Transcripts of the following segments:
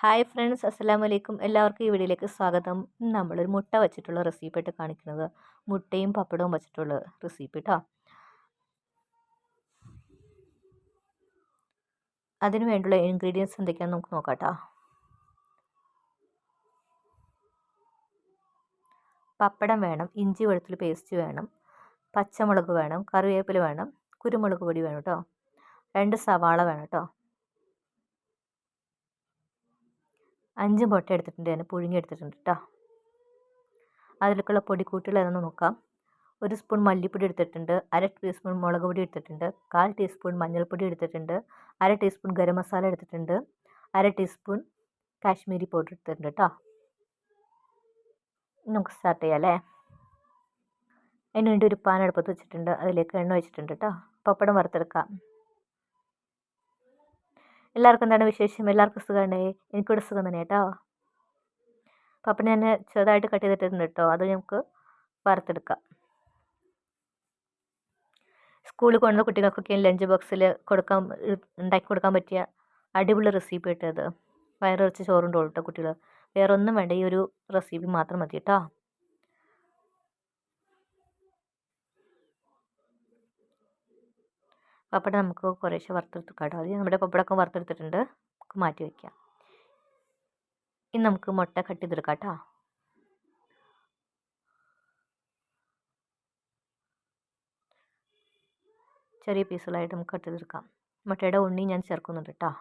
Hi friends, അസ്സലാമു അലൈക്കും. എല്ലാവർക്കും ഈ വീഡിയോയിലേക്ക് സ്വാഗതം. ഇന്ന് നമ്മളൊരു മുട്ട വെച്ചിട്ടുള്ള റെസിപ്പി ആയിട്ട് കാണിക്കുന്നത്. മുട്ടയും പപ്പടവും വെച്ചിട്ടുള്ള റെസിപ്പി കേട്ടോ. അതിന് വേണ്ടിയുള്ള ഇൻഗ്രീഡിയൻസ് എന്തൊക്കെയാണെന്ന് നമുക്ക് നോക്കാം കേട്ടോ. പപ്പടം വേണം, ഇഞ്ചി വെളുത്തുള്ളി പേസ്റ്റ് വേണം, പച്ചമുളക് വേണം, കറിവേപ്പില വേണം, കുരുമുളക് പൊടി വേണം കേട്ടോ, 2 സവാള വേണം കേട്ടോ, 5 മുട്ട എടുത്തിട്ടുണ്ട്, ഞാൻ പുഴുങ്ങി എടുത്തിട്ടുണ്ട് കേട്ടോ. അതിലേക്കുള്ള പൊടിക്കൂട്ടുകൾ ഏതാണെന്ന് നോക്കാം. 1 സ്പൂൺ മല്ലിപ്പൊടി എടുത്തിട്ടുണ്ട്, 1/2 ടീസ്പൂൺ മുളക് പൊടി എടുത്തിട്ടുണ്ട്, 1/4 ടീസ്പൂൺ മഞ്ഞൾപ്പൊടി എടുത്തിട്ടുണ്ട്, 1/2 ടീസ്പൂൺ ഗരം മസാല എടുത്തിട്ടുണ്ട്, 1/2 ടീസ്പൂൺ കാശ്മീരി പൗഡർ എടുത്തിട്ടുണ്ട് കേട്ടോ. നമുക്ക് സ്റ്റാർട്ട് ചെയ്യാം അല്ലേ. അതിന് വേണ്ടി ഒരു പാൻ അടുപ്പത്ത് വെച്ചിട്ടുണ്ട്, അതിലേക്ക് എണ്ണ വെച്ചിട്ടുണ്ട് കേട്ടോ. പപ്പടം വറുത്തെടുക്കാം. എല്ലാവർക്കും എന്താണ് വിശേഷം? എല്ലാവർക്കും സുഖമാണേ? എനിക്കിവിടെ സുഖം തന്നെ കേട്ടോ. പപ്പടം ഞാൻ ചെറുതായിട്ട് കട്ട് ചെയ്തിട്ടുണ്ട് കേട്ടോ, അത് നമുക്ക് വറുത്തെടുക്കാം. സ്കൂളിൽ കൊണ്ടുവന്ന കുട്ടികൾക്കൊക്കെ ലഞ്ച് ബോക്സിൽ ഉണ്ടാക്കി കൊടുക്കാൻ പറ്റിയ അടിപൊളി റെസിപ്പി ഇട്ടത്. വയറിറച്ച് ചോറുണ്ടോളൂ കേട്ടോ കുട്ടികൾ. വേറെ ഒന്നും വേണ്ട, ഈ ഒരു റെസിപ്പി മാത്രം മതി കേട്ടോ. പപ്പടം നമുക്ക് കുറേശ്ശെ വറുത്തെടുക്കാം കേട്ടോ. അത് നമ്മുടെ പപ്പടമൊക്കെ വറുത്തെടുത്തിട്ടുണ്ട്, നമുക്ക് മാറ്റി വയ്ക്കാം. ഇനി നമുക്ക് മുട്ട കട്ട് ചെയ്തെടുക്കാം കേട്ടോ. ചെറിയ പീസുകളായിട്ട് നമുക്ക് കട്ട് ചെയ്തെടുക്കാം. മുട്ടയുടെ ഉണ്ണി ഞാൻ ചേർക്കുന്നുണ്ട് കേട്ടോ.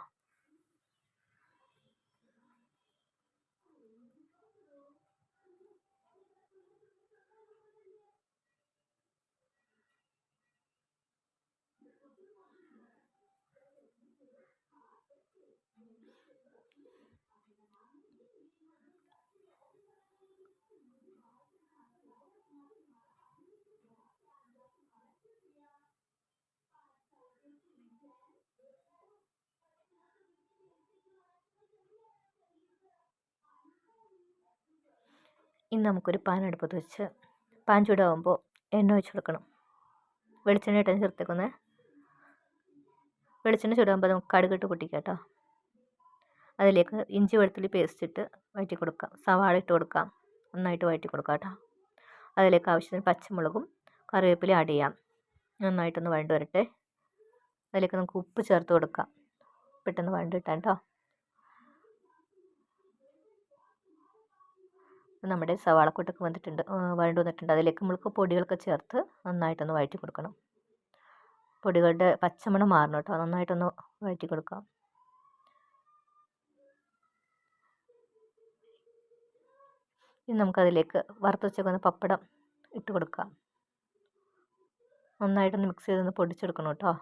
ഇനി നമുക്കൊരു പാൻ അടുപ്പത്ത് വെച്ച് പാൻ ചൂടാകുമ്പോൾ എണ്ണ ഒഴിച്ച് കൊടുക്കണം. വെളിച്ചെണ്ണ ഇട്ടാൽ ചേർത്തേക്കുന്നത്. വെളിച്ചെണ്ണ ചൂടാകുമ്പോൾ നമുക്ക് കടുകിട്ട് പൊട്ടിക്കാം കേട്ടോ. അതിലേക്ക് ഇഞ്ചി വെളുത്തുള്ളി പേസ്റ്റ് ഇട്ട് വഴറ്റി കൊടുക്കാം. സവാള ഇട്ട് കൊടുക്കാം, നന്നായിട്ട് വഴറ്റി കൊടുക്കാം കേട്ടോ. അതിലേക്ക് ആവശ്യത്തിന് പച്ചമുളകും കറിവേപ്പില ആഡ് ചെയ്യാം. നന്നായിട്ടൊന്ന് വഴണ്ട് വരട്ടെ. അതിലേക്ക് നമുക്ക് ഉപ്പ് ചേർത്ത് കൊടുക്കാം. പെട്ടെന്ന് വഴണ്ട് കിട്ടാൻ കേട്ടോ. നമ്മുടെ സവാളക്കൂട്ടൊക്കെ വഴണ്ട് വന്നിട്ടുണ്ട്. അതിലേക്ക് നമുക്ക് പൊടികളൊക്കെ ചേർത്ത് നന്നായിട്ടൊന്ന് വഴറ്റി കൊടുക്കണം. പൊടികളുടെ പച്ചമണം മാറണം കേട്ടോ, നന്നായിട്ടൊന്ന് വഴറ്റി കൊടുക്കാം. ഇനി നമുക്കതിലേക്ക് വറുത്ത് വെച്ചേക്കുന്ന പപ്പടം ഇട്ട് കൊടുക്കാം. നന്നായിട്ടൊന്ന് മിക്സ് ചെയ്തൊന്ന് പൊടിച്ചെടുക്കണം കേട്ടോ.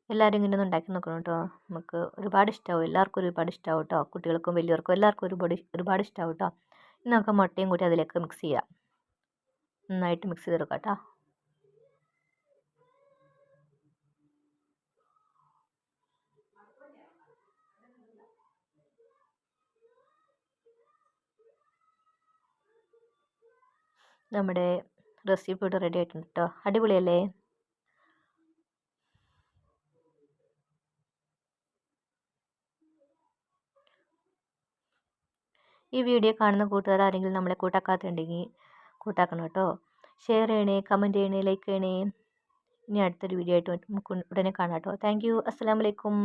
എല്ലാവരും ഇങ്ങനെ ഒന്ന് ഉണ്ടാക്കി നോക്കണം കേട്ടോ. നമുക്ക് ഒരുപാട് ഇഷ്ടമാവും, എല്ലാവർക്കും ഒരുപാട് ഇഷ്ടമാവും കേട്ടോ. കുട്ടികൾക്കും വലിയവർക്കും എല്ലാവർക്കും ഒരുപാട് ഇഷ്ടമാവും കേട്ടോ. ഇനി നമുക്ക് മുട്ടയും കൂടി അതിലേക്ക് മിക്സ് ചെയ്യാം. നന്നായിട്ട് മിക്സ് ചെയ്തെടുക്കാം കേട്ടോ. നമ്മുടെ റെസിപ്പി ഇവിടെ റെഡി ആയിട്ടുണ്ട് കേട്ടോ. അടിപൊളിയല്ലേ? ഈ വീഡിയോ കാണുന്ന കൂട്ടുകാർ ആരെങ്കിലും നമ്മളെ കൂട്ടാക്കാത്തുണ്ടെങ്കിൽ കൂട്ടാക്കണം കേട്ടോ. ഷെയർ ചെയ്യണേ, കമൻറ്റ് ചെയ്യണേ, ലൈക്ക് ചെയ്യണേ. ഇനി അടുത്തൊരു വീഡിയോ ആയിട്ട് നമുക്ക് ഉടനെ കാണാം കേട്ടോ. Thank you. അസ്സലാമു അലൈക്കും.